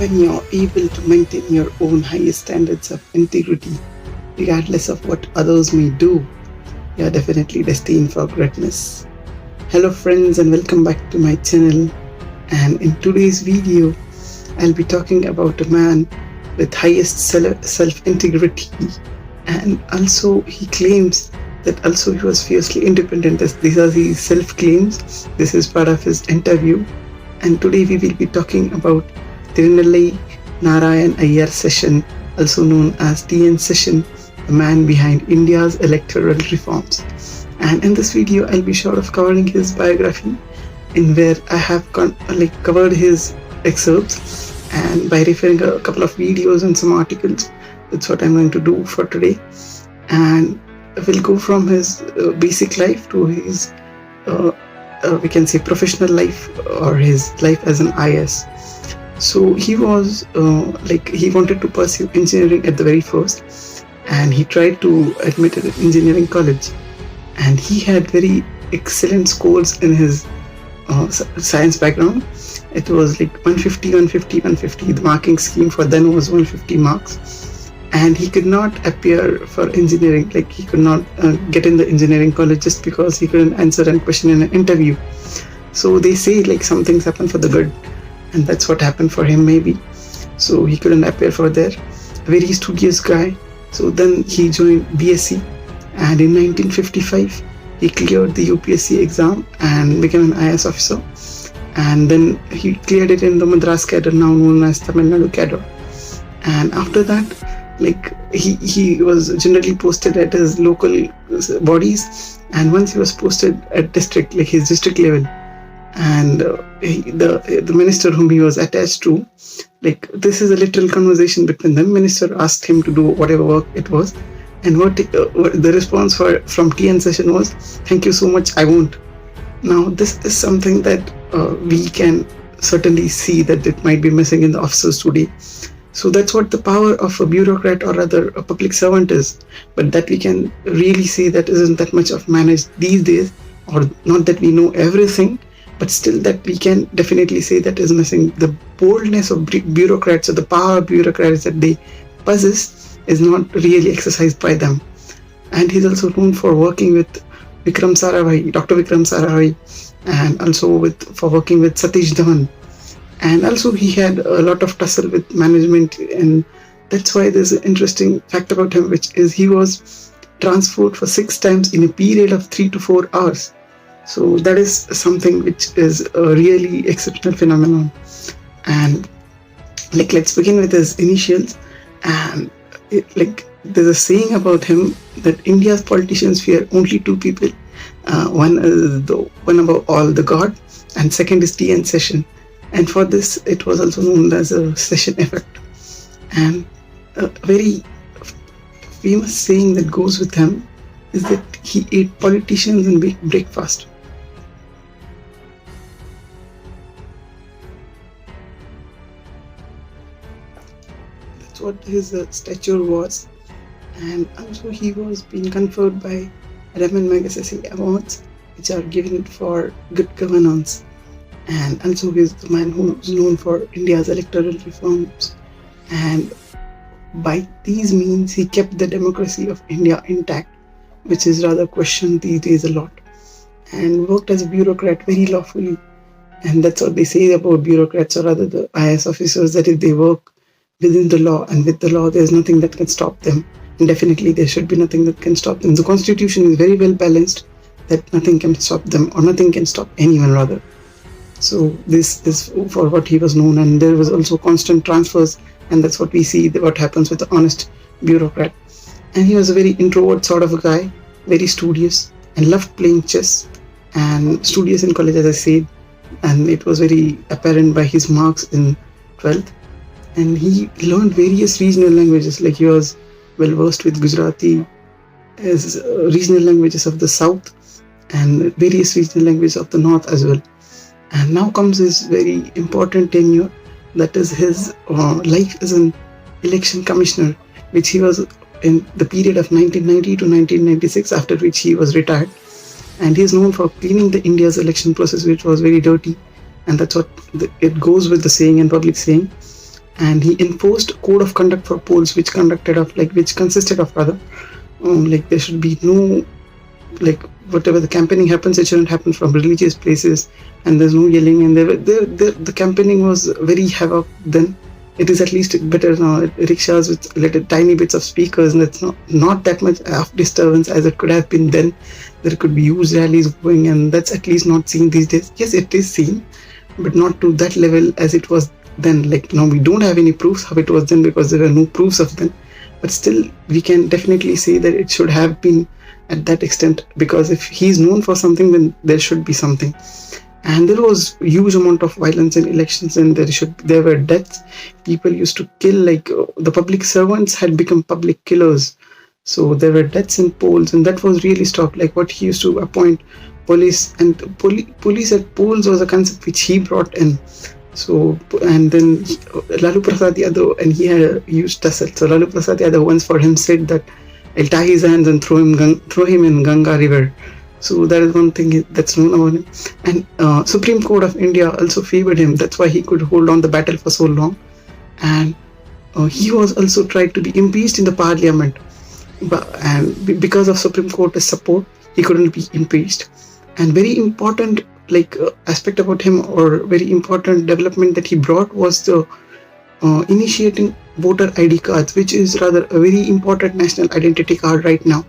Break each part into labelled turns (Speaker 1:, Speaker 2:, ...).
Speaker 1: When you're able to maintain your own highest standards of integrity, regardless of what others may do, you're definitely destined for greatness. Hello friends and welcome back to my channel, and in today's video I'll be talking about a man with highest self-integrity, and also he claims that also he was fiercely independent. These are his self-claims. This is part of his interview, and today we will be talking about Tirunellai Narayan Iyer Session, also known as TN Session, the man behind India's electoral reforms. And in this video, I'll be sure of covering his biography, in where I have covered his excerpts, and by referring a couple of videos and some articles. That's what I'm going to do for today. And we'll go from his basic life to his we can say professional life, or his life as an IS. So he was he wanted to pursue engineering at the very first, and he tried to admit at engineering college, and he had very excellent scores in his science background. It was like 150, 150, 150. The marking scheme for then was 150 marks, and he could not appear for engineering. Like, he could not get in the engineering college just because he couldn't answer a question in an interview. So they say like some things happen for the good, and that's what happened for him maybe. So he couldn't appear for there. A very studious guy. So then he joined BSc, and in 1955 he cleared the UPSC exam and became an IS officer. And then he cleared it in the Madras cadre, now known as Tamil Nadu cadre. And after that, he was generally posted at his local bodies, and once he was posted at district, like his district level, and the minister whom he was attached to, like, this is a literal conversation between them. Minister asked him to do whatever work it was, and what the response from TN Session was, "Thank you so much, I won't." Now this is something that we can certainly see that it might be missing in the officers today. So that's what the power of a bureaucrat, or rather a public servant, is. But that we can really say that isn't that much of managed these days, or not that we know everything, but still that we can definitely say that is missing. The boldness of bureaucrats, or the power of bureaucrats that they possess, is not really exercised by them. And he's also known for working with Vikram Sarabhai, Dr. Vikram Sarabhai, and also for working with Satish Dhawan. And also he had a lot of tussle with management, and that's why there's an interesting fact about him, which is he was transferred for 6 times in a period of 3 to 4 hours. So that is something which is a really exceptional phenomenon. And let's begin with his initials. And there's a saying about him that India's politicians fear only 2 people. One is one above all, the God, and second is TN Session. And for this, it was also known as a Session effect. And a very famous saying that goes with him is that he ate politicians and breakfast. That's what his stature was. And also he was being conferred by Raman Magsaysay Awards, which are given for good governance. And also he is the man who is known for India's electoral reforms. And by these means, he kept the democracy of India intact, which is rather questioned these days a lot. And worked as a bureaucrat very lawfully. And that's what they say about bureaucrats, or rather the IS officers, that if they work within the law and with the law, there's nothing that can stop them. And definitely there should be nothing that can stop them. The constitution is very well balanced, that nothing can stop them, or nothing can stop anyone rather. So this is for what he was known. And there was also constant transfers, and that's what we see, what happens with the honest bureaucrat. And he was a very introvert sort of a guy, very studious, and loved playing chess, and studious in college, as I said, and it was very apparent by his marks in 12th. And he learned various regional languages, like he was well versed with Gujarati as regional languages of the south, and various regional languages of the north as well. And now comes his very important tenure, that is his life as an election commissioner, which he was in the period of 1990 to 1996, after which he was retired. And he is known for cleaning the India's election process, which was very dirty, and that's what it goes with the saying and public saying. and he enforced code of conduct for polls, which consisted of like there should be no, like whatever the campaigning happens, it shouldn't happen from religious places, and there's no yelling, and the campaigning was very havoc then. It is at least better now. Rickshaws with little tiny bits of speakers, and it's not that much of disturbance as it could have been then. There could be huge rallies going, and that's at least not seen these days. Yes, it is seen, but not to that level as it was then. Like, we don't have any proofs how it was then because there were no proofs of then. But still, we can definitely say that it should have been at that extent, because if he's known for something, then there should be something. And there was huge amount of violence in elections, and there were deaths. People used to kill, like the public servants had become public killers. So there were deaths in polls, and that was really stopped. Like what he used to appoint police, and police at polls was a concept which he brought in. So, and then Lalu Prasad Yadav, and he had used tussle. So Lalu Prasad Yadav once for him said that I'll tie his hands and throw him in Ganga River. So that is one thing that's known about him. And Supreme Court of India also favored him. That's why he could hold on the battle for so long. And he was also tried to be impeached in the parliament. And because of Supreme Court's support, he couldn't be impeached. And very important aspect about him, or very important development that he brought, was the initiating voter ID cards, which is rather a very important national identity card right now.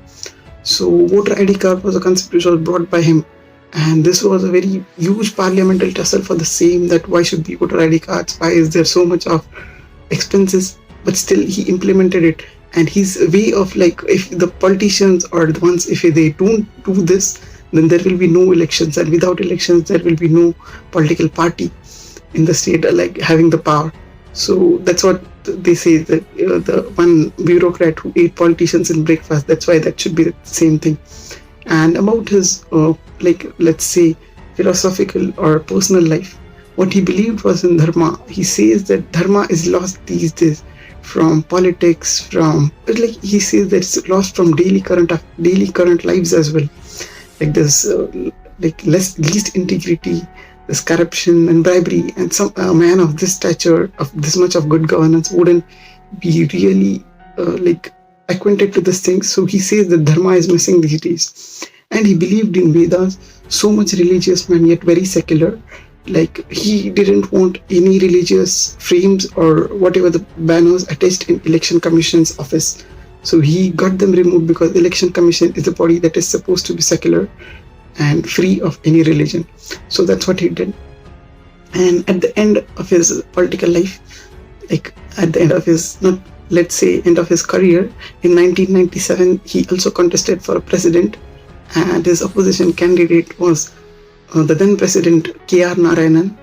Speaker 1: So voter ID card was a concept which was brought by him, and this was a very huge parliamentary tussle for the same, that why should be voter ID cards, why is there so much of expenses, but still he implemented it. And his way of if the politicians or the ones, if they don't do this, then there will be no elections, and without elections there will be no political party in the state having the power. So that's what they say, that the one bureaucrat who ate politicians in breakfast, that's why that should be the same thing. And about his let's say philosophical or personal life, what he believed was in dharma. He says that dharma is lost these days from politics, he says that it's lost from daily current lives as well. There's least integrity, there's corruption and bribery, and a man of this stature, of this much of good governance, wouldn't be really acquainted to this thing. So he says that dharma is missing these days. And he believed in Vedas, so much religious man yet very secular. He didn't want any religious frames or whatever the banners attached in Election Commission's office. So he got them removed, because Election Commission is a body that is supposed to be secular and free of any religion. So that's what he did. And at the end of his political life, at the end of his, end of his career, in 1997, he also contested for a president, and his opposition candidate was the then president K.R. Narayanan,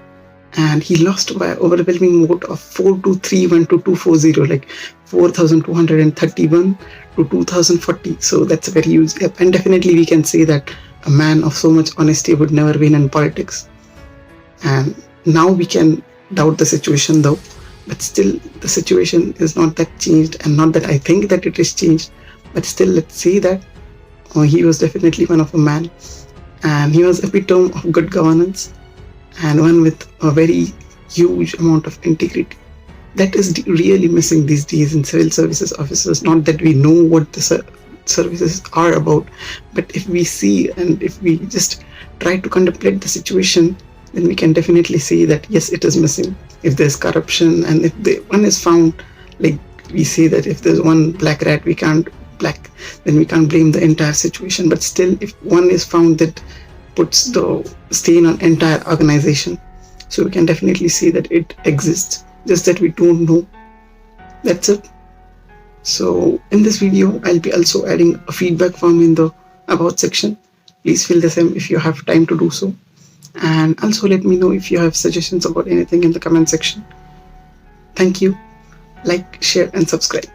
Speaker 1: and he lost by overwhelming vote of 4231 to 240, 4,231 to 2,040. So that's a very huge gap, and definitely we can say that a man of so much honesty would never win in politics. And now we can doubt the situation though, but still the situation is not that changed, and not that I think that it is changed, but still let's say that he was definitely one of a man, and he was epitome of good governance, and one with a very huge amount of integrity. That is really missing these days in civil services officers. Not that we know what the services are about, but if we see and if we just try to contemplate the situation, then we can definitely say that yes, it is missing. If there's corruption, and if one is found, we say that if there's one black rat, then we can't blame the entire situation. But still, if one is found, that puts the stain on entire organization. So we can definitely say that it exists, just that we don't know. That's it. So in this video, I'll be also adding a feedback form in the about section. Please fill the same if you have time to do so. And also let me know if you have suggestions about anything in the comment section. Thank you. Like, share and subscribe.